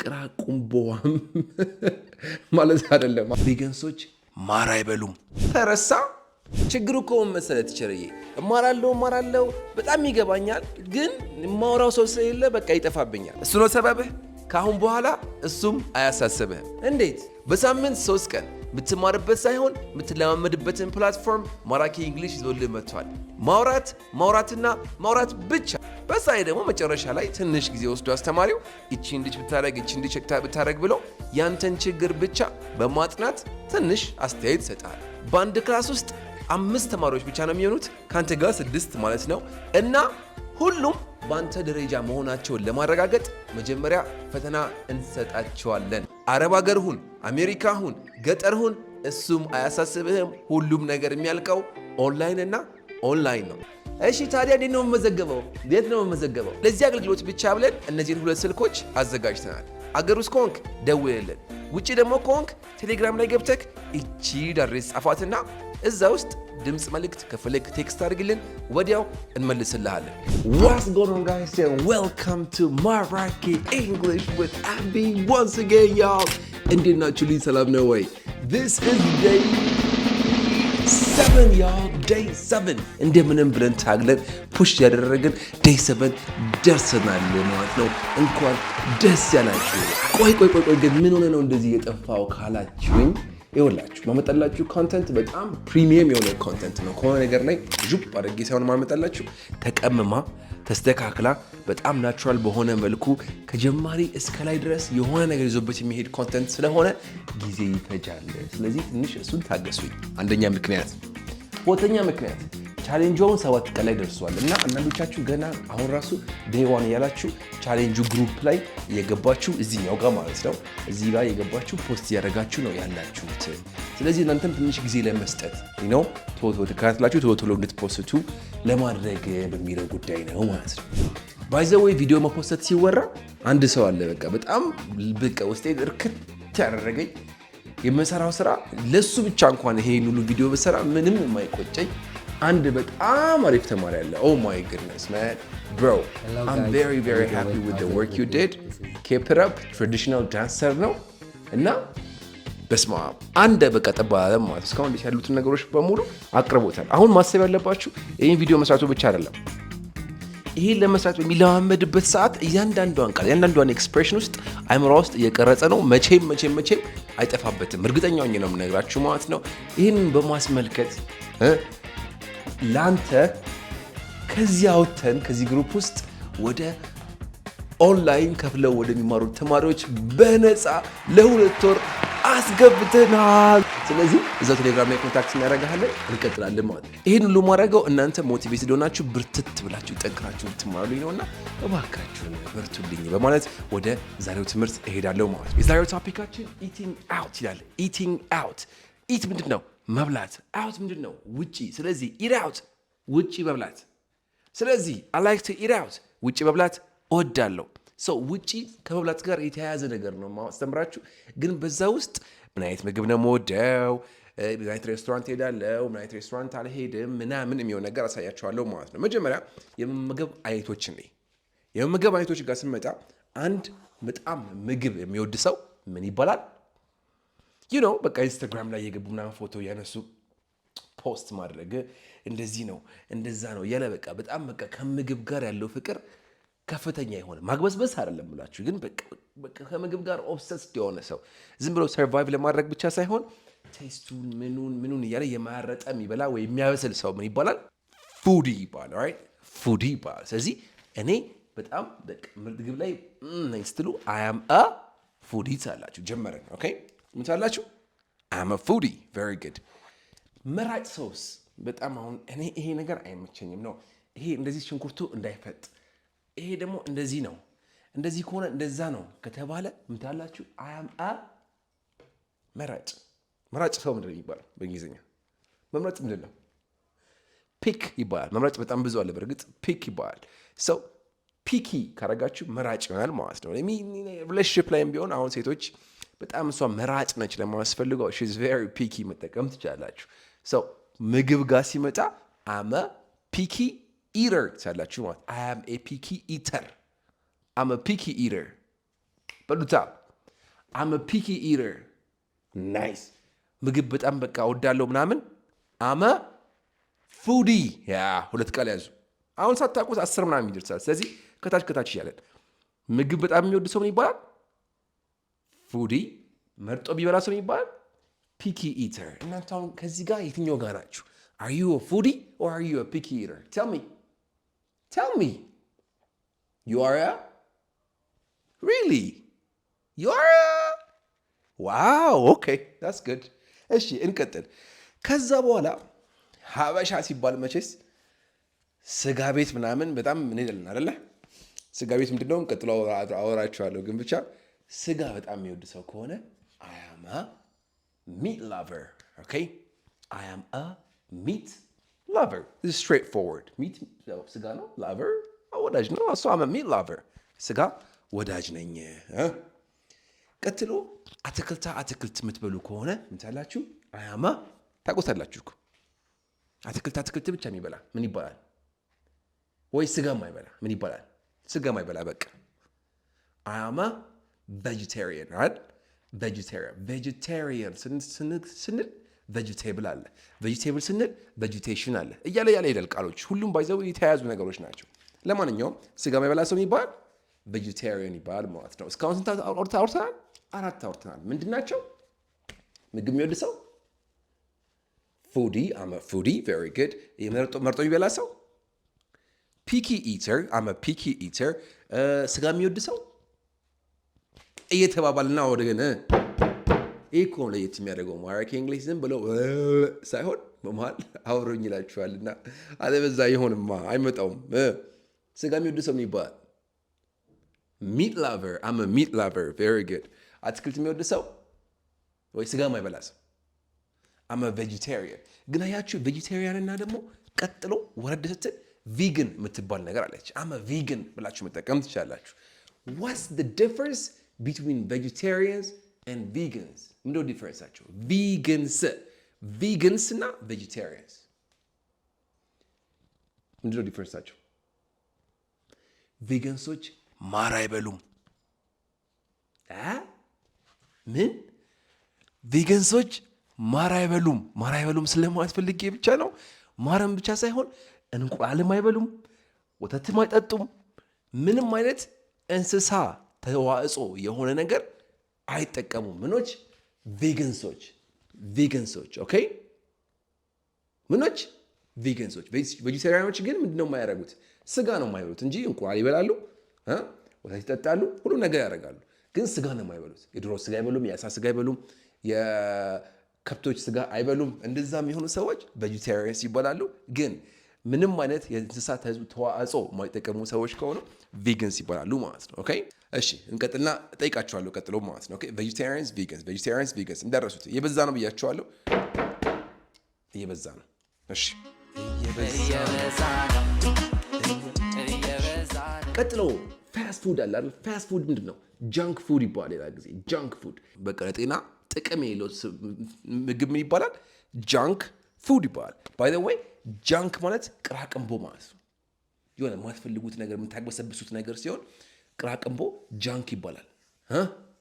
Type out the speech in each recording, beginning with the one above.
ቅራቁምቦም ማለት አይደለም። ቬጋንሶች ማር አይበሉም። ተረሳ። ችግሩ እኮ መሰለህ ትችርዬ፣ እማራለሁ በጣም ይገባኛል፣ ግን የማወራው ሰው ስለሌለ በቃ ይጠፋብኛል። እሱ ነው ሰበብህ። ከአሁን በኋላ እሱም አያሳስብህም። እንዴት? በሳምንት 3 ቀን የምትማርበት ሳይሆን የምትለማመድበትን ፕላትፎርም ማራኪ እንግሊሽ ይዞልህ መጥቷል። ማውራትና ማውራት ብቻ። በዛ ላይ ደግሞ መጨረሻ ላይ ትንሽ ጊዜ ወስዶ አስተማሪው እቺ እንዲች ብታረግ እቺ እንዲች ብታረግ ብሎ ያንተን ችግር ብቻ በማጥናት ትንሽ አስተያየት ይሰጣል። በአንድ ክላስ ውስጥ 5 ተማሪዎች ብቻ ነው የሚሆኑት፣ ከአንተ ጋር 6 ማለት ነው። እና ሁሉም በአንተ ደረጃ መሆናቸውን ለማረጋገጥ መጀመሪያ ፈተና እንሰጣቸዋለን። አረብ ሀገር ሁን፣ አሜሪካ ሁን፣ ገጠር ሁን፣ እሱም አያሳስብህም። ሁሉም ነገር የሚያልቀው ኦንላይን እና ኦንላይን ነው። እሺ ታዲያ እንዴት ነው የምመዘገበው? የት ነው የምመዘገበው? ለዚህ አገልግሎት ብቻ ብለን እነዚህን 2 ስልኮች አዘጋጅተናል። አገር ውስጥ ከሆንክ ደውልልን። ውጭ ደግሞ ከሆንክ ቴሌግራም ላይ ገብተክ እቺ ዳሬስ ጻፋትና እዛ ውስጥ ድምፅ መልእክት ከፈለግ ቴክስት አድርግልን፣ ወዲያው እንመልስልሃለን። What's going on guys and welcome to Maraki English with Abby once again y'all. እንዴት ናችሁ? ልጅ ሰላም ነው ወይ? This is day 7 y'all, day 7 እንደምንም ብለን ታግለን ፑሽ ያደረግን day 7 ደርሰናል ማለት ነው። እንኳን ደስ ያላችሁ። ቆይ ግን ምን ሆነ ነው እንደዚህ የጠፋው ካላችሁኝ፣ ይኸውላችሁ ማመጣላችሁ ኮንተንት በጣም ፕሪሚየም የሆነ ኮንተንት ነው። ከሆነ ነገር ላይ ጁፕ አድርጌ ሳይሆን ማመጣላችሁ ተቀምማ ተስተካክላ በጣም ናቹራል በሆነ መልኩ ከጀማሪ እስከ ላይ ድረስ የሆነ ነገር ይዞበት የሚሄድ ኮንተንት ስለሆነ ጊዜ ይፈጃል። ስለዚህ ትንሽ እሱን ታገሱኝ። አንደኛ ምክንያት። ሁለተኛ ምክንያት ቻሌንጁን 7 ቀን ላይ ደርሷል እና አንዳንዶቻችሁ ገና አሁን ራሱ ዴይ 1 ያላችሁ ቻሌንጁ ግሩፕ ላይ እየገባችሁ እዚህኛው ጋር ማለት ነው እዚህ ጋር እየገባችሁ ፖስት እያደረጋችሁ ነው ያላችሁት። ስለዚህ እናንተም ትንሽ ጊዜ ለመስጠት ነው ቶሎ ተከታትላችሁ ቶሎ እንድትፖስቱ ለማድረግ በሚለው ጉዳይ ነው ማለት ነው። ባይ ዘ ዌይ ቪዲዮ መፖስት ሲወራ አንድ ሰው አለ በጣም ውስጤ እርክት ያደረገኝ የምሰራው ስራ ለሱ ብቻ እንኳን ይሄን ሁሉ ቪዲዮ በሰራ ምንም የማይቆጨኝ አንድ በጣም አሪፍ ተማሪ አለ። Oh my goodness man bro, I'm very happy with the work you did. Keep it up. Traditional dancer ነው እና በስማ አንድ በቃ ተባለ ማለት እስካሁን ያሉትን ነገሮች በሙሉ አቅርቦታል። አሁን ማሰብ ያለባችሁ ይሄን ቪዲዮ መስራቱ ብቻ አይደለም። ይሄን ለመስራት በሚለማመድበት ሰዓት እያንዳንዷን ኤክስፕሬሽን ውስጥ አይምሮ ውስጥ እየቀረጸ ነው። መቼም አይጠፋበትም። እርግጠኛ ሆኜ ነው የምነግራችሁ ማለት ነው። ይህን በማስመልከት ላንተ ከዚህ አውጥተን ከዚህ ግሩፕ ውስጥ ወደ ኦንላይን ከፍለው ወደሚማሩ ተማሪዎች በነፃ ለ2 ወር አስገብተናል። ስለዚህ እዛው ቴሌግራም ላይ ኮንታክት እናደርጋለን፣ እንቀጥላለን ማለት ነው። ይሄን ሁሉ ማድረገው እናንተ ሞቲቬትድ ሆናችሁ ብርትት ብላችሁ ጠንክራችሁ ትማሩልኝ ነውና እባካችሁን በርቱልኝ በማለት ወደ ዛሬው ትምህርት እሄዳለሁ ማለት ነው። የዛሬው ቶፒካችን ኢቲንግ አውት ይላል። ኢቲንግ አውት። ኢት ምንድን ነው? መብላት። አውት ምንድን ነው? ውጪ። ስለዚህ ኢት አውት ውጪ መብላት። ስለዚህ I like to eat out ውጪ መብላት እወዳለሁ። ሰው ውጪ ከመብላት ጋር የተያያዘ ነገር ነው ማስተምራችሁ። ግን በዛ ውስጥ ምን አይነት ምግብ ነው የምወደው፣ ምን አይነት ሬስቶራንት ሄዳለሁ፣ ምን አይነት ሬስቶራንት አልሄድም ምናምን የሚሆን ነገር አሳያችኋለሁ ማለት ነው። መጀመሪያ የምግብ አይነቶች ጋር ስንመጣ አንድ በጣም ምግብ የሚወድ ሰው ምን ይባላል? በቃ ኢንስታግራም ላይ የገቡ ምናምን ፎቶ ያነሱ ፖስት ማድረግ እንደዚህ ነው እንደዛ ነው ያለ በጣም ከምግብ ጋር ያለው ፍቅር ከፍተኛ የሆነ ማግበስበስ አይደለም ብላችሁ ግን በቃ ከምግብ ጋር ኦብሰስድ የሆነ ሰው ዝም ብሎ ሰርቫይቭ ለማድረግ ብቻ ሳይሆን ቴስቱን ምኑን እያለ የማያረጠ የሚበላ ወይ የሚያበስል ሰው ምን ይባላል? ፉዲ ይባላል። ራይት ፉዲ ይባላል። ስለዚህ እኔ በጣም ምግብ ላይ ስትሉ I am a foodie ታላችሁ። ጀመረን። ኦኬ ምን ታላችሁ? I am a foodie. very good። መራጭ ሰውስ በጣም አሁን እኔ ይሄ ነገር አይመቸኝም ነው። ይሄ እንደዚህ ሽንኩርቱ እንዳይፈጥ፣ ይሄ ደግሞ እንደዚህ ነው፣ እንደዚህ ከሆነ እንደዛ ነው ከተባለ ምን ታላችሁ? I am a መራጭ ሰው ምንድን ነው ይባላል በእንግሊዝኛ? መምረጥ ምንድን ነው? ፒክ ይባላል። መምረጥ በጣም ብዙ አለ በእርግጥ ፒክ ይባላል። ሰው ፒኪ ካረጋችሁ መራጭ ይሆናል ማለት ነው። ሪሌሽንሺፕ ላይም ቢሆን አሁን ሴቶች በጣም እሷ መራጭ ነች ለማስፈልገው she's very picky መጠቀም ትችላላችሁ። ሰው ምግብ ጋር ሲመጣ I'm a picky eater ትላላችሁ ማለት I am a picky eater. I'm a picky eater በሉታ። I'm a picky eater. Nice. ምግብ በጣም በቃ ወዳለው ምናምን። I'm a foodie. ያ ሁለት ቃል ያዙ። አሁን ሳታውቁት 10 ምናምን ይደርሳል። ስለዚህ ከታች እያለን ምግብ በጣም የሚወድ ሰው ምን ይባላል? ፉዲ። መርጦ ቢበላ ሰው ምን ይባላል? ፒኪ ኢተር። እናንተ አሁን ከዚህ ጋር የትኛው ጋር ናችሁ? Are you a foodie or are you a picky eater? Tell me. You are a? Really? You are a? Wow, okay, that's good. እሺ እንቀጥል። ከዛ በኋላ ሀበሻ ሲባል መቼስ ስጋ ቤት ምናምን በጣም ምን ይላልን አይደለ? ስጋ ቤት ምንድነው? ቀጥሎ አወራችኋለሁ። ግን ብቻ ስጋ በጣም የሚወድ ሰው ከሆነ I am a meat lover. Okay? I am a meat lover. This is straightforward. Meat ስጋ ነው። Lover ወዳጅ ነው። So I'm a meat lover. ስጋ ወዳጅ ነኝ። ቀጥሎ አትክልት የምትበሉ ከሆነ ምን ታላችሁ? I am a ታውቁታላችሁ እኮ አትክልት ብቻ የሚበላ ምን ይባላል? ወይ ስጋ ማይበላ ምን ይባላል? ስጋ ማይበላ በቃ I am a vegetarian, right? vegetarian ስንል vegetable አለ። vegetable ስንል vegetation አለ። እያለ ይሄዳል ቃሎች። ሁሉም ባይዘው የተያያዙ ነገሮች ናቸው። ለማንኛውም ስጋ ማይበላ ሰው ይባል vegetarian ይባል ማለት ነው። እስካሁን ስንት አውርተናል? 4 አውርተናል። ምንድን ናቸው? ምግብ የሚወድ ሰው foodie. I'm a foodie. Very good. መርጦ የሚበላ ሰው picky eater. I'm a picky eater. ስጋ የሚወድ ሰው እየተባባልና ወደገነ እኮ ለየት የሚያደርገው ማራኪ እንግሊዝ ዝም ብለው ሳይሆን በመሃል አውሩኝ ይላችኋልና አለበዛ ይሆንማ አይመጣውም። ስጋ የሚወድ ሰው ምን ይባላል? meat lover. I'm a meat lover. Very good. አትክልት የሚወድ ሰው ወይ ስጋ ማይበላ ሰው I'm a vegetarian. ግን አያችሁ vegetarian እና ደግሞ ቀጥሎ ወረድ ስትል vegan የምትባል ነገር አለች። I'm a vegan ብላችሁ መጠቀም ትችላላችሁ። What's the difference between vegetarians and vegans? ምንድነው ዲፈረንሳቸው? vegans እና vegetarians ምንድነው ዲፈረንሳቸው? ቬጋንሶች ማር አይበሉም። ምን? ቬጋንሶች ማር አይበሉም ስለማትፈልጌ ብቻ ነው። ማርም ብቻ ሳይሆን እንቁላልም አይበሉም፣ ወተትም አይጠጡም። ምንም አይነት እንስሳ ተዋጽኦ የሆነ ነገር አይጠቀሙም። ምኖች? ቬጋንሶች። ኦኬ፣ ምኖች? ቬጋንሶች። ቬጂቴሪያኖች ግን ምንድነው የማያደርጉት? ስጋ ነው የማይበሉት እንጂ እንቁላል ይበላሉ፣ ወተት ይጠጣሉ፣ ሁሉ ነገር ያደርጋሉ። ግን ስጋ ነው የማይበሉት። የዶሮ ስጋ አይበሉም፣ የአሳ ስጋ አይበሉም፣ የከብቶች ስጋ አይበሉም። እንደዛም የሆኑ ሰዎች ቬጂቴሪያንስ ይባላሉ። ግን ምንም አይነት የእንስሳት ተዋጽኦ የማይጠቀሙ ሰዎች ከሆኑ ቬጋንስ ይባላሉ ማለት ነው። ኦኬ፣ እሺ እንቀጥልና እጠይቃችኋለሁ ቀጥሎ ማለት ነው። ኦኬ፣ ቬጂቴሪያንስ ቬጋንስ እንዳረሱት እየበዛ ነው ብያችኋለሁ። እየበዛ ነው። እሺ፣ ቀጥሎ ፋስት ፉድ አለ አይደል? ፋስት ፉድ ምንድን ነው? ጃንክ ፉድ ይባላል። ሌላ ጊዜ ጃንክ ፉድ በቃ ለጤና ጥቅም የሌለው ምግብ ምን ይባላል? ጃንክ ፉድ ይባላል። ባይ ዘ ዌይ ጃንክ ማለት ቅራቅንቦ ማለት ነው። የሆነ የማትፈልጉት ነገር የምታግበሰብሱት ነገር ሲሆን ቅራቅንቦ ጃንክ ይባላል።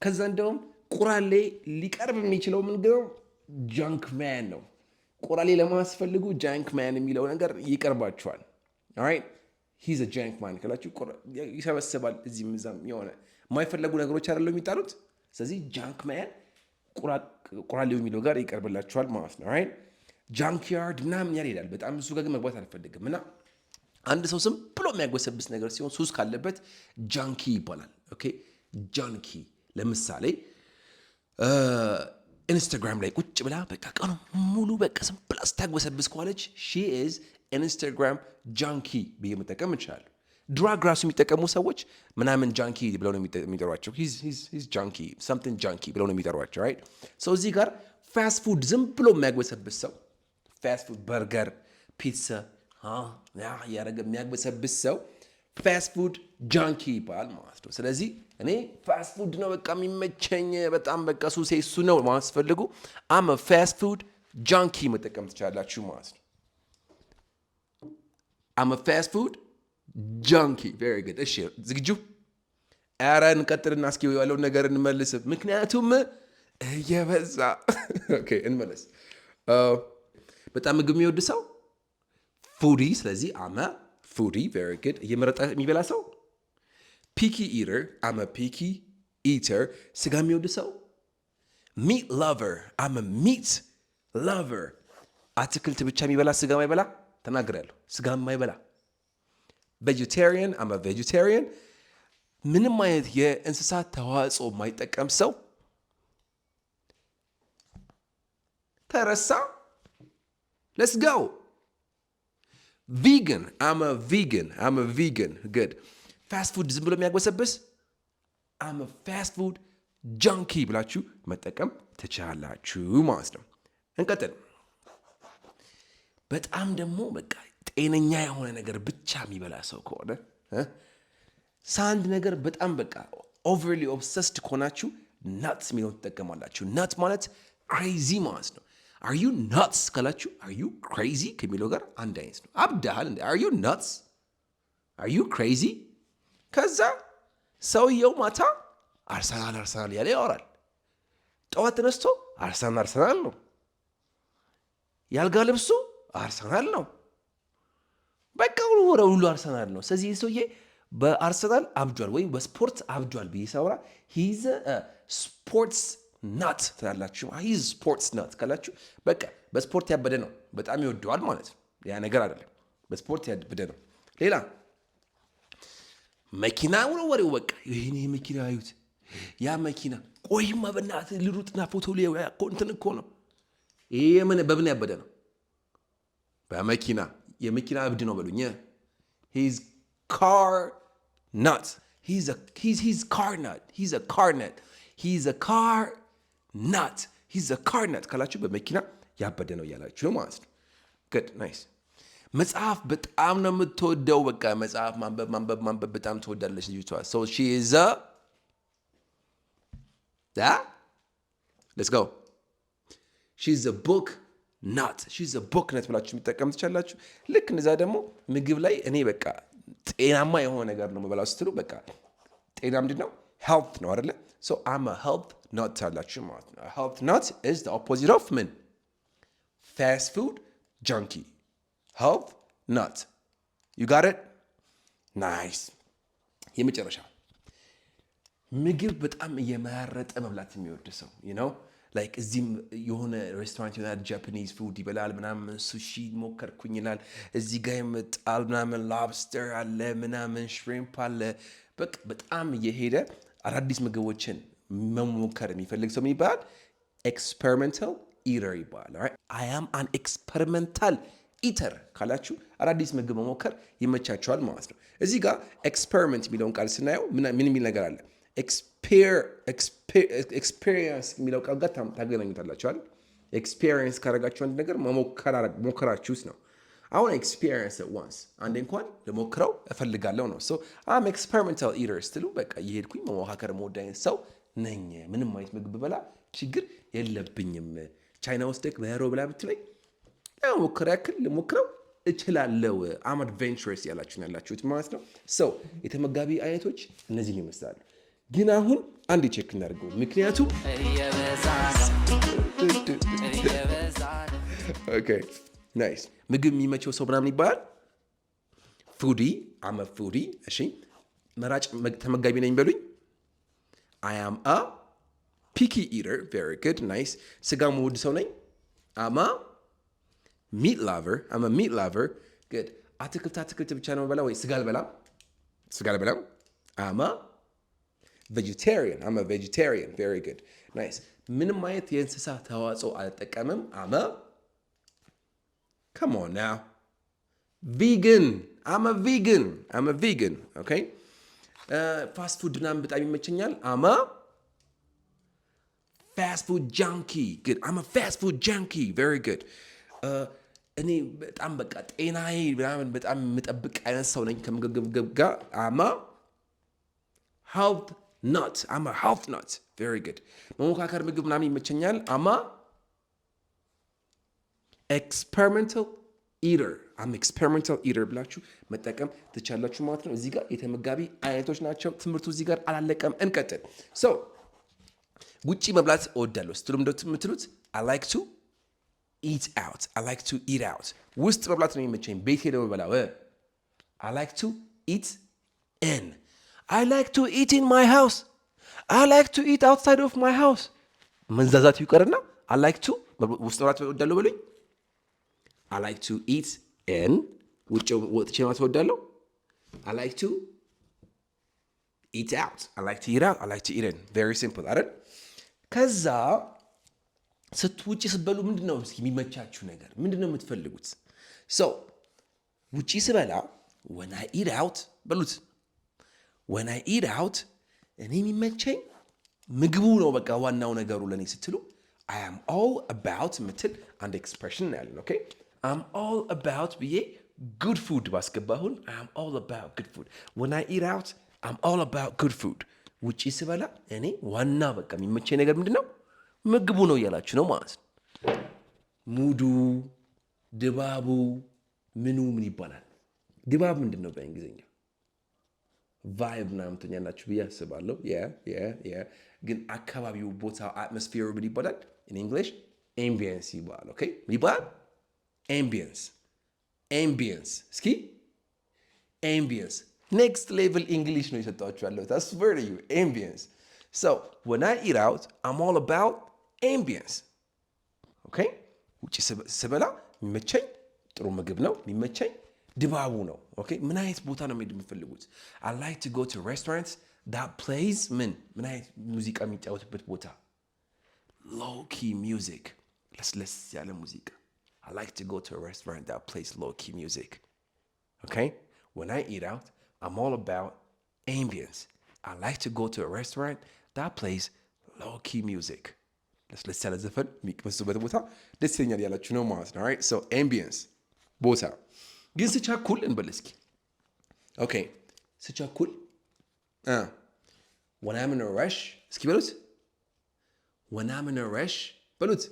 ከዛ እንደውም ቁራሌ ሊቀርብ የሚችለው ምንድነው? ጃንክ ማን ነው። ቁራሌ ለማስፈልጉ ጃንክ ማን የሚለው ነገር ይቀርባቸዋል። ኦራይት ሂዝ አ ጃንክ ማን ካላችሁ ይሰበስባል። እዚህም እዛም የሆነ የማይፈለጉ ነገሮች አይደለም የሚጣሉት። ስለዚህ ጃንክ ማን ቁራሌው የሚለው ጋር ይቀርብላችኋል ማለት ነው። ኦራይት ጃንክ ያርድ ምናምን ያልሄዳል። በጣም እሱ ጋር ግን መግባት አልፈልግም። እና አንድ ሰው ዝም ብሎ የሚያግበሰብስ ነገር ሲሆን ሱስ ካለበት ጃንኪ ይባላል። ኦኬ ጃንኪ ለምሳሌ ኢንስታግራም ላይ ቁጭ ብላ በቃ ቀኑ ሙሉ በቃ ዝም ብላ ስታግበሰብስ ከዋለች ሺ ኢዝ ኢንስታግራም ጃንኪ ብዬ መጠቀም እንችላለን። ድራግ ራሱ የሚጠቀሙ ሰዎች ምናምን ጃንኪ ብለው ነው የሚጠሯቸው። ሂዝ ጃንኪ ሰምቲንግ ጃንኪ ብለው ነው የሚጠሯቸው። ራይት ሰው እዚህ ጋር ፋስት ፉድ ዝም ብሎ የሚያግበሰብስ ሰው ፋስት ፉድ በርገር፣ ፒትሳ ያደረገ የሚያግበሰብስ ሰው ፋስት ፉድ ጃንኪ ይባላል ማለት ነው። ስለዚህ እኔ ፋስት ፉድ ነው በቃ የሚመቸኝ በጣም በቃ ሱሴ እሱ ነው ማስፈልጉ አም ፋስት ፉድ ጃንኪ መጠቀም ትችላላችሁ ማለት ነው። አም ፋስት ፉድ ጃንኪ ቬሪ ጉድ። እሺ ዝግጁ? ኧረ እንቀጥልና እስኪ ያለውን ነገር እንመልስ፣ ምክንያቱም እየበዛ ኦኬ እንመለስ። በጣም ምግብ የሚወድ ሰው ፉዲ፣ ስለዚህ አመ ፉዲ ቬሪ ጉድ። እየመረጠ የሚበላ ሰው ፒኪ ኢተር አመ ፒኪ ኢተር። ስጋ የሚወድ ሰው ሚት ላቨር አመ ሚት ላቨር። አትክልት ብቻ የሚበላ ስጋ ማይበላ ተናግሬያለሁ። ስጋ ማይበላ ቬጀቴሪያን አመ ቬጀቴሪያን። ምንም አይነት የእንስሳት ተዋጽኦ የማይጠቀም ሰው ተረሳ። ሌትስ ጎ ቪገን አመ ቪገን አመ ቪገን ጉድ። ፋስት ፉድ ዝም ብሎ የሚያግበሰብስ አመ ፋስት ፉድ ጃንኪ ብላችሁ መጠቀም ትችላላችሁ ማለት ነው። እንቀጥል። በጣም ደግሞ በቃ ጤነኛ የሆነ ነገር ብቻ የሚበላ ሰው ከሆነ ሳንድ ነገር በጣም በቃ ኦቨርሊ ኦብሰስድ ከሆናችሁ ናትስ የሚለውን ትጠቀማላችሁ። ናት ማለት ክሬዚ ማለት ነው። አር ዩ ናትስ ካላችሁ አር ዩ ክሬዚ ከሚለው ጋር አንድ አይነት ነው። አብዳሃል እንደ አር ዩ ናትስ አር ዩ ክሬዚ። ከዛ ሰውየው ማታ አርሰናል አርሰናል ያለ ያወራል። ጠዋት ተነስቶ አርሰናል አርሰናል ነው። ያልጋ ልብሱ አርሰናል ነው። በቃ ሁሉ አርሰናል ነው። ስለዚህ ሰውዬ በአርሰናል አብዷል ወይም በስፖርት አብዷል ብዬ ሳወራ ሂዝ ስፖርትስ ናት ትላላችሁ። ሂዝ ስፖርትስ ናት ካላችሁ በቃ በስፖርት ያበደ ነው፣ በጣም ይወደዋል ማለት ነው። ያ ነገር አይደለም፣ በስፖርት ያበደ ነው። ሌላ መኪና ነው ወሬው። በቃ ይሄን መኪና አዩት፣ ያ መኪና ቆይማ በእናትህ ልሩጥና ፎቶ ሊያው እንትን እኮ ነው። ይሄ በምን ያበደ ነው? በመኪና የመኪና እብድ ነው በሉኝ። ሂዝ car nut. He's car nut. He's a car nut. He's a car nut. He's a car nut ካላችሁ በመኪና ያበደ ነው ያላችሁ ማለት ነው። good nice። መጽሐፍ በጣም ነው የምትወደው። በቃ መጽሐፍ ማንበብ በጣም ትወዳለች ልጅቷ። so she is a let's go. she's a book nut. she's a book nut ብላችሁ የሚጠቀም ትችላላችሁ። ልክ እንደዛ ደግሞ ምግብ ላይ እኔ በቃ ጤናማ የሆነ ነገር ነው መበላው ስትሉ በቃ ጤና ምንድን ነው? ሄልት ነው አይደለ? ሶ አም አ ሄልት ኖት አላችሁ ማለት ነው። ሄልት ኖት ኢዝ ዘ ኦፖዚት ኦፍ ምን? ፋስት ፉድ ጃንኪ። ሄልት ኖት ዩ ጋት ኢት ናይስ። የመጨረሻ ምግብ በጣም እየመረጠ መብላት የሚወድ ሰው ነው። ላይክ እዚህም የሆነ ሬስቶራንት ይሆናል፣ ጃፓኒዝ ፉድ ይበላል ምናምን፣ ሱሺ ሞከርኩኝ ይላል። እዚህ ጋር ይመጣል ምናምን፣ ሎብስተር አለ ምናምን፣ ሽሪምፕ አለ። በቃ በጣም እየሄደ አዳዲስ ምግቦችን መሞከር የሚፈልግ ሰው ይባላል ኤክስፐሪመንታል ኢተር ይባላል። አይ አም አን ኤክስፐሪመንታል ኢተር ካላችሁ አዳዲስ ምግብ መሞከር ይመቻቸዋል ማለት ነው። እዚህ ጋር ኤክስፐሪመንት የሚለውን ቃል ስናየው ምን የሚል ነገር አለ? ኤክስፔሪየንስ የሚለው ቃል ጋር ታገናኙታላችኋል። ኤክስፔሪየንስ ካረጋችሁ አንድ ነገር ሞከራችሁስ ነው። አሁን ኤክስፔሪየንስ ዋንስ አንዴ እንኳን ለሞክረው እፈልጋለሁ ነው። ሶ አም ኤክስፐሪመንታል ኢተር ስትሉ በቃ እየሄድኩኝ መሞካከር መወድ አይነት ሰው ነኝ። ምንም አይነት ምግብ በላ ችግር የለብኝም። ቻይና ውስጥ በሄሮ ብላ ብትለኝ ሞክር ያክል ልሞክረው እችላለሁ። አም አድቬንቸረስ ያላችሁት ማለት ነው። ሰው የተመጋቢ አይነቶች እነዚህን ይመስላሉ። ግን አሁን አንድ ቼክ እናደርገው፣ ምክንያቱም ኦኬ ናይስ ምግብ የሚመቸው ሰው ምናምን ይባላል ፉዲ። አመ ፉዲ። እሺ መራጭ ተመጋቢ ነኝ በሉኝ። አይ አም አ ፒኪ ኢተር ቬሪ ጉድ ናይስ። ስጋ መውድ ሰው ነኝ። አማ ሚት ላቨር። አመ ሚት ላቨር ጉድ። አትክልት ብቻ ነው በላ ወይ ስጋ አልበላም። አማ vegetarian. I'm a vegetarian. Very good. Nice. ምንም አይነት የእንስሳ ተዋጽኦ አልጠቀምም። I'm a come on now. vegan. I'm a vegan. Okay? ፋስት ፉድ ምናምን በጣም ይመቸኛል። I'm a fast food junkie. Good. I'm a fast food junkie. Very good. እኔ በጣም በቃ ጤናዬ ምናምን በጣም የምጠብቅ አይነት ሰው ነኝ ከምግብ ጋር። I'm a health nut. I'm a health nut. Very good. መሞካከር ምግብ ምናምን ይመቸኛል። I'm a experimental eater. አም ኤክስፐሪመንታል ኢተር ብላችሁ መጠቀም ትቻላችሁ ማለት ነው። እዚህ ጋር የተመጋቢ አይነቶች ናቸው። ትምህርቱ እዚህ ጋር አላለቀም። እንቀጥል። ውጪ መብላት እወዳለሁ ስትሉ የምትሉት I like to eat out. I like to eat out. ውስጥ መብላት ነው የሚመቸኝ። ቤት ሄደው በላው I like to eat in. I like to eat in my house. I like to eat outside of my house. መንዛዛት ይቀርና I like to ውስጥ መብላት እወዳለሁ በሉኝ። I like to eat in. ውጭ ወጥቼ መብላት እወዳለሁ። I like to eat out. I like to eat out. I like to eat in. Very simple አይደል? ከዛ ውጭ ስትበሉ ምንድን ነው የሚመቻችሁ ነገር? ምንድን ነው የምትፈልጉት? ውጭ ስበላ when I eat out በሉት። when I eat out እኔ የሚመቸኝ ምግቡ ነው። በቃ ዋናው ነገሩ ለእኔ ስትሉ I am all about ምትል አንድ ኤክስፕሬሽን ያለን። ኦኬ I'm all about ብዬ good food ባስገባሁን I am all about good food. when I eat out I'm all about good food. ውጭ ስበላ እኔ ዋና በቃ የሚመቸኝ ነገር ምንድን ነው? ምግቡ ነው እያላችሁ ነው ማለት ነው። ሙዱ፣ ድባቡ፣ ምኑ ምን ይባላል? ድባብ ምንድን ነው በእንግሊዝኛ? ቫይብ ምናምን ትኛላችሁ ብዬ አስባለሁ። ግን አካባቢው፣ ቦታው፣ አትሞስፌሩ ምን ይባላል? ኢን እንግሊሽ ኤምቢየንስ ይባላል። ኦኬ ምን ይባላል? ኤምቢየንስ። እስኪ ኤምቢየንስ ኔክስት ሌቭል እንግሊሽ ነው የሰጣችሁ ያለሁት። I swear to you, ambience. So when I eat out, I'm all about ambience. Okay? ውጭ ስበላ የሚመቸኝ ጥሩ ምግብ ነው የሚመቸኝ ድባቡ ነው። ኦኬ ምን አይነት ቦታ ነው መሄድ የምፈልጉት? I like to go to restaurants that plays ምን አይነት ሙዚቃ የሚጫወትበት ቦታ? Low key music. ለስለስ ያለ ሙዚቃ። I like to go to a restaurant that plays low key music. Okay? When I eat out, I'm all about ambience. I like to go to a restaurant that plays low-key music. ለስለስ ያለ ዘፈን የሚቀመጡበት ቦታ ደስ ይለኛል ያላችሁ ነው ማለት ነው። Alright? So ambience ቦታ ግን ስቻኩል እንበል እስኪ። Okay ስቻኩል when I'm in a rush እስኪ በሉት። when I'm in a rush በሉት።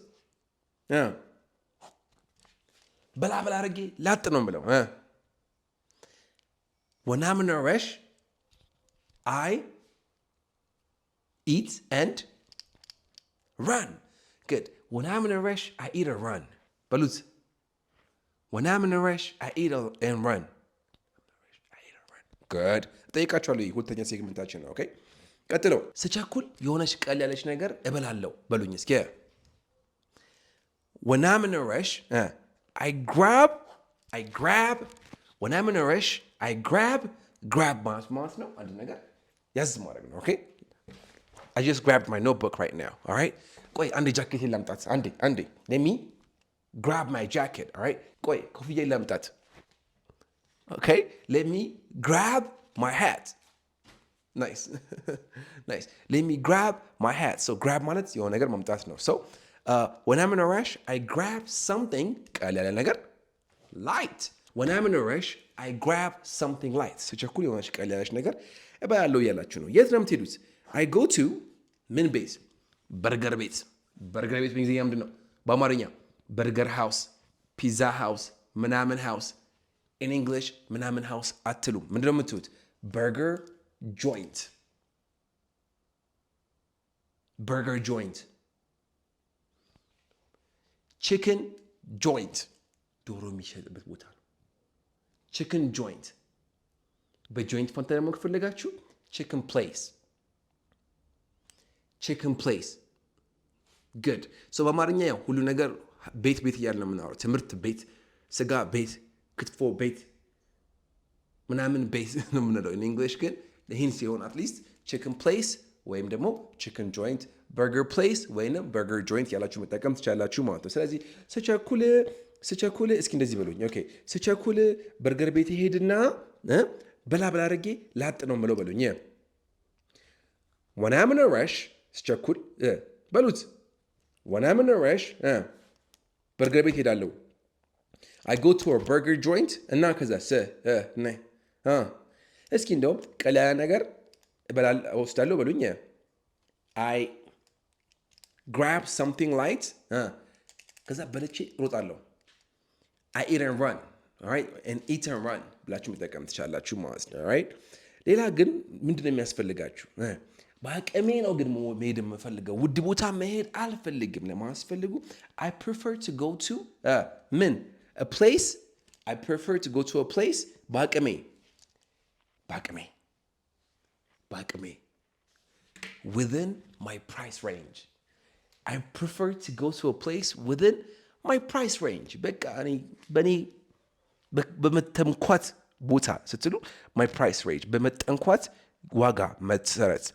በላ አድርጌ ላጥ ነው የምለው። when I'm in a rush, I eat and run. Good. When I'm in a rush, I eat or run. Balut. When I'm in a rush, I eat and run. Good. ጠይቃችኋለሁ። ሁለተኛ ሴግመንታችን ነው። ኦኬ ቀጥሎ። ስቻኩል የሆነች ቀል ያለች ነገር እበላለሁ በሉኝ እስኪ። When I'm in a rush, I grab. When I'm in a rush, I grab ማለት ነው አንድ ነገር ያዝ ማድረግ ነው። ኦኬ I just grabbed my notebook right now. All right? ቆይ አንዴ ጃኬት ላምጣት። አንዴ let me grab my jacket. All right? ቆይ ኮፍያ ላምጣት። Okay? Let me grab my hat. Nice. Nice. Let me grab my hat. So grab ማለት የሆነ ነገር ማምጣት ነው። So when I'm in a rush, I grab something ቀል ያለ ነገር light. When I'm in a rush, I grab something light. ስቸኩል የሆነች ቀል ያለች ነገር እበላለሁ እያላችሁ ነው። የት ነው የምትሄዱት? I go to ምን ቤት? በርገር ቤት። በርገር ቤት በእንግሊዝኛ ምንድን ነው? በአማርኛ በርገር ሃውስ፣ ፒዛ ሃውስ፣ ምናምን ሃውስ። ኢን እንግሊሽ ምናምን ሃውስ አትሉም። ምንድን ነው የምትሉት? በርገር ጆይንት። በርገር ጆይንት። ቺክን ጆይንት። ዶሮ የሚሸጥበት ቦታ ነው። ቺክን ጆይንት። በጆይንት ፋንታ ደግሞ ከፈለጋችሁ ቺክን ፕሌስ። ቺክን ፕሌስ ግድ። ሶ በአማርኛ ያው ሁሉ ነገር ቤት እያለ ነው የምናወራው። ትምህርት ቤት፣ ስጋ ቤት፣ ክትፎ ቤት፣ ምናምን ቤት ነው የምንለው። ኢን እንግሊሽ ግን ይህን ሲሆን አትሊስት ቺክን ፕሌስ ወይም ደግሞ ቺክን ጆይንት፣ በርገር ፕሌስ ወይም በርገር ጆይንት ያላችሁ መጠቀም ትችላላችሁ ማለት ነው። ስለዚህ ስቸኩል እስኪ እንደዚህ በሉኝ። ኦኬ ስቸኩል በርገር ቤት ይሄድና በላ አድርጌ ላጥ ነው የምለው በሉኝ። when I'm in a rush ስቸኩል በሉት። when I'm in a rush በርገር ቤት ሄዳለሁ። I go to a burger joint እና ከዛ እስኪ እንደውም ቀላል ነገር ወስዳለሁ በሉኝ። I grab something light ከዛ በልቼ እሮጣለሁ። I eat and run. alright and eat and run ብላችሁ መጠቀም ትችላላችሁ ማለት ነው alright ሌላ ግን ምንድነው የሚያስፈልጋችሁ በአቅሜ ነው ግን መሄድ የምፈልገው ውድ ቦታ መሄድ አልፈልግም ለማስፈልጉ I prefer to go to ምን a place I prefer to go to a place በአቅሜ within my price range I prefer to go to a place within my price range በቃ በኔ በመተንኳት ቦታ ስትሉ my price range በመጠንኳት ዋጋ መሰረት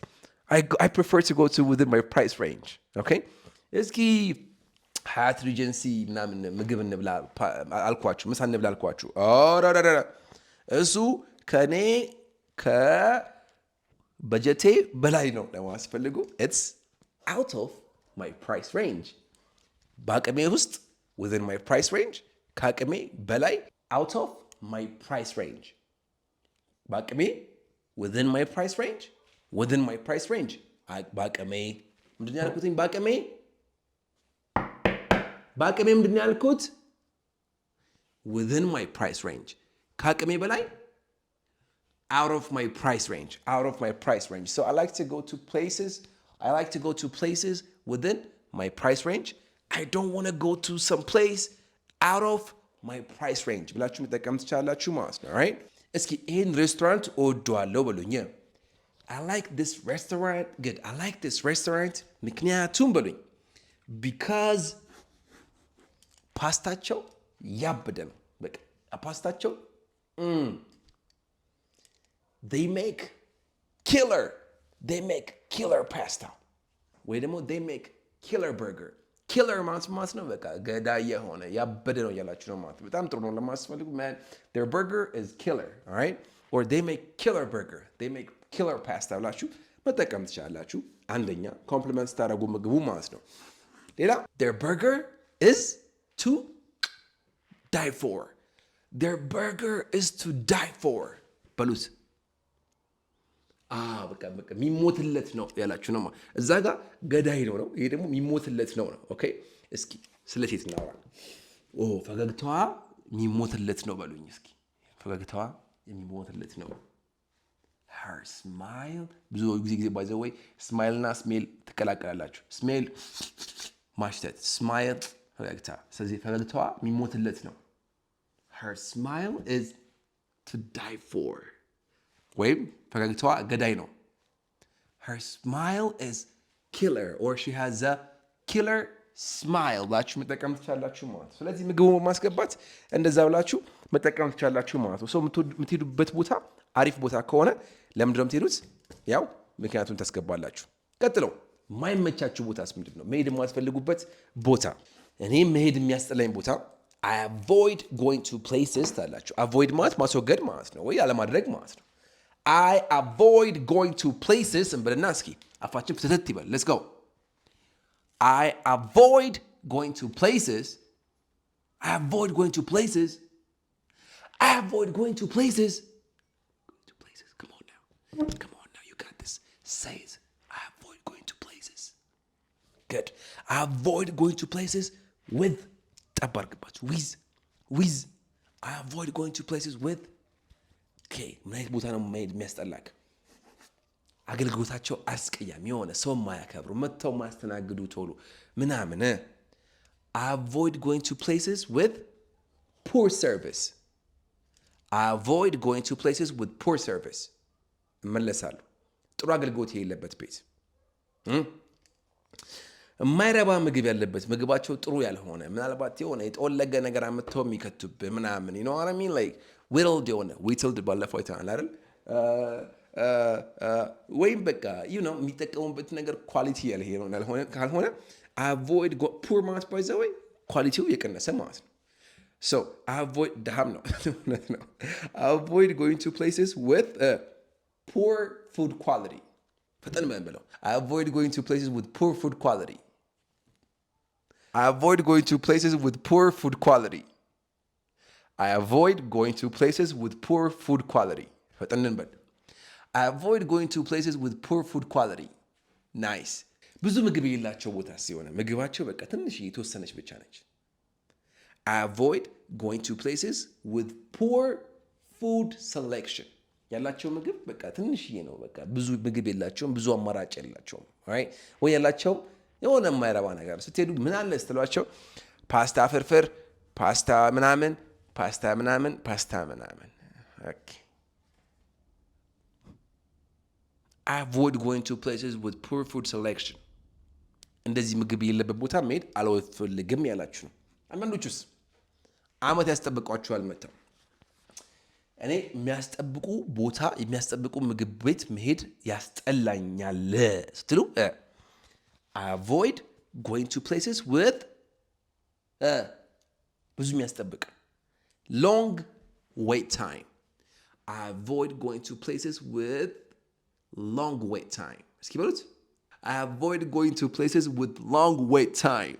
I prefer to go to within my price range okay እስኪ ሀያት ሪጀንሲ ምናምን ምግብ እንብላ አልኳችሁ ምሳ እንብላ አልኳችሁ እሱ ከኔ ከበጀቴ በላይ ነው ለማስፈልጉ it's out of my price range በአቅሜ ውስጥ within my price range ከአቅሜ በላይ out of my price range በአቅሜ within my price range within my price range በአቅሜ ምንድን ያልኩትኝ በአቅሜ ምንድን ያልኩት within my price range ከአቅሜ በላይ out of my price range so I like to go to places within my price range I don't want to go to some place out of my price range ብላችሁ መጠቀም ትችላላችሁ ማለት ነው alright እስኪ ይሄን ሬስቶራንት እወደዋለሁ በሉኝ I like this restaurant good I like this restaurant ምክንያቱም በሉኝ because ፓስታቸው ያበደ ነው በቃ ፓስታቸው they make killer pasta ወይ ደግሞ they make killer burger killer ማለት ነው በቃ ገዳይ የሆነ ያበደ ነው ያላችሁ ነው ማለት በጣም ጥሩ ነው ለማስፈልጉ man their burger is killer all right or they make killer burger they make killer pasta ብላችሁ መጠቀም ትችላላችሁ አንደኛ ኮምፕሊመንት ታደርጉ ምግቡ ማለት ነው ሌላ their burger is to die for በሉት በቃ የሚሞትለት ነው ያላችሁ ነው እዛ ጋር ገዳይ ነው ይሄ ደግሞ የሚሞትለት ነው ኦኬ እስኪ ስለ ሴት እናወራ ፈገግታዋ የሚሞትለት ነው በሉኝ እስኪ ፈገግታዋ የሚሞትለት ነው her smile ብዙ ጊዜ by the way smile እና smell ትቀላቀላላችሁ smell ማሽተት smile ፈገግታ ስለዚህ ፈገግታዋ የሚሞትለት ነው her smile is to die for ወይም ፈገግታዋ ገዳይ ነው her smile is killer or she has a killer smile ብላችሁ መጠቀም ትችላላችሁ ማለት ነው ስለዚህ ምግቡ ማስገባት እንደዛ ብላችሁ መጠቀም ትችላላችሁ ማለት ነው የምትሄዱበት ቦታ አሪፍ ቦታ ከሆነ ለምንድን ነው የምትሄዱት ያው ምክንያቱም ታስገባላችሁ ቀጥለው ማይመቻችሁ ቦታስ ምንድን ነው መሄድ የማትፈልጉበት ቦታ እኔ መሄድ የሚያስጠላኝ ቦታ I avoid going to places ታላችሁ avoid ማለት ማስወገድ ማለት ነው ወይ አለማድረግ ማለት ነው I avoid going to places እንበልና እስኪ አፋችን ፍትት ይበል let's go I avoid going to places come on now you got this say it I avoid going to places good I avoid going to places with with I avoid going to places with okay ምን አይነት ቦታ ነው መሄድ የሚያስጠላክ አገልግሎታቸው አስቀያሚ የሆነ ሰው ማያከብሩ መተው ማስተናግዱ ቶሎ ምናምን I avoid going to places with poor service እመለሳለሁ ጥሩ አገልግሎት የሌለበት ቤት የማይረባ ምግብ ያለበት ምግባቸው ጥሩ ያልሆነ ምናልባት የሆነ የጠወለገ ነገር አምጥተው የሚከቱብህ ምናምን you know what I mean like whittled ባለፈው አይተናል አይደል ወይም በቃ you know የሚጠቀሙበት ነገር ኳሊቲ ያልሆነ ካልሆነ avoid poor ማለት by the way ኳሊቲው የቀነሰ ማለት ነው so avoid going to places with poor food quality ፈጠን በለው I avoid going to places with poor food quality I avoid going to places with poor food quality ፈጠን በል I avoid going to places with poor food quality nice ብዙ ምግብ የሌላቸው ቦታ ሲሆን ምግባቸው በቃ ትንሽ የተወሰነች ብቻ ነች avoid going to places with poor food selection ያላቸው ምግብ በቃ ትንሽዬ ነው። በቃ ብዙ ምግብ የላቸውም፣ ብዙ አማራጭ የላቸውም። ወይ ያላቸው የሆነ የማይረባ ነገር ስትሄዱ ምን አለ ስትሏቸው ፓስታ ፍርፍር፣ ፓስታ ምናምን፣ ፓስታ ምናምን፣ ፓስታ ምናምን። avoid going to places with poor food selection እንደዚህ ምግብ የሌለበት ቦታ መሄድ አልፈልግም ያላችሁ ነው። አንዳንዶቹስ ዓመት ያስጠብቋችኋል መተው እኔ የሚያስጠብቁ ቦታ የሚያስጠብቁ ምግብ ቤት መሄድ ያስጠላኛል ስትሉ avoid going to places with ብዙ የሚያስጠብቅ long wait time. avoid going to places with long wait time. እስኪ በሉት I avoid going to places with long wait time.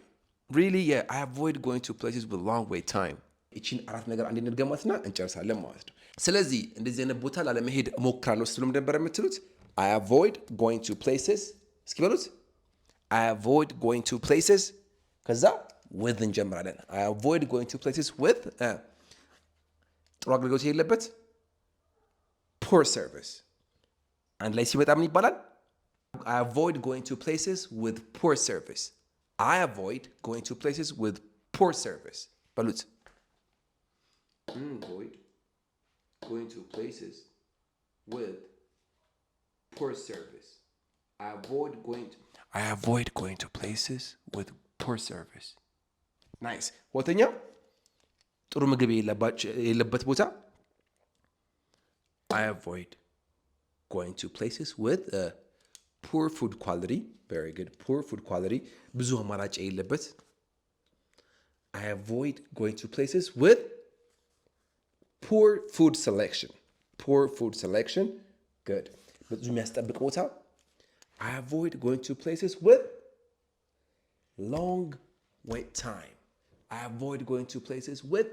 Really? Yeah, I avoid going to places with long wait time. እቺን አራት ነገር አንዴ እንድገማትና እንጨርሳለን ማለት ነው። ስለዚህ እንደዚህ አይነት ቦታ ላለመሄድ እሞክራለሁ ስትሉም ነበር የምትሉት I avoid going to places እስኪ በሉት I avoid going to places ከዛ with እንጀምራለን I avoid going to places with ጥሩ አገልግሎት የሌለበት poor service አንድ ላይ ሲመጣ ምን ይባላል I avoid going to places with poor service I avoid going to places with poor service በሉት avoid going to places with poor service I avoid going to places with poor service nice ሁለተኛ ጥሩ ምግብ የሌለበት ቦታ I avoid going to places with poor food quality very good poor food quality ብዙ አማራጭ የሌለበት I avoid going to places with poor food selection good ብዙ የሚያስጠብቅ ቦታ I avoid going to places with long wait time I avoid going to places with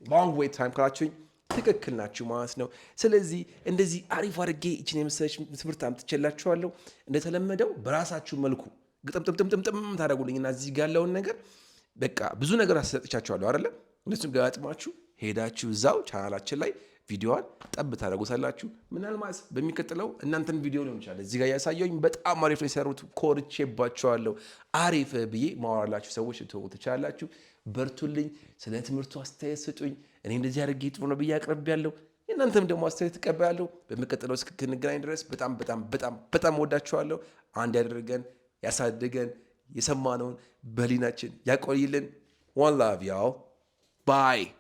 long wait time ካላችሁኝ ትክክል ናችሁ ማለት ነው። ስለዚህ እንደዚህ አሪፍ አድርጌ እቺን የመሰለች ትምህርት አምጥቼላችኋለሁ። እንደተለመደው በራሳችሁ መልኩ ግጥምጥምጥምጥም ታደርጉልኝና እዚህ ጋር ያለውን ነገር በቃ ብዙ ነገር አሰጥቻችኋለሁ አይደለ? እነሱን ገጣጥማችሁ ሄዳችሁ እዛው ቻናላችን ላይ ቪዲዮዋን ጠብ ታደርጉታላችሁ። ምናልባት በሚቀጥለው እናንተን ቪዲዮ ሊሆን ይችላል እዚህ ጋር ያሳየውኝ በጣም አሪፍ ነው የሰሩት ኮርቼባችኋለሁ አሪፍ ብዬ ማወራላችሁ ሰዎች ትችላላችሁ። በርቱልኝ። ስለ ትምህርቱ አስተያየት ስጡኝ። እኔ እንደዚህ አድርጌ ጥሩ ነው ብዬ አቅርቤያለሁ። እናንተም ደግሞ አስተያየት ትቀበላለሁ። በሚቀጥለው እስክንገናኝ ድረስ በጣም በጣም በጣም በጣም ወዳችኋለሁ። አንድ ያደረገን ያሳደገን የሰማነውን በህሊናችን ያቆይልን። one love y'all bye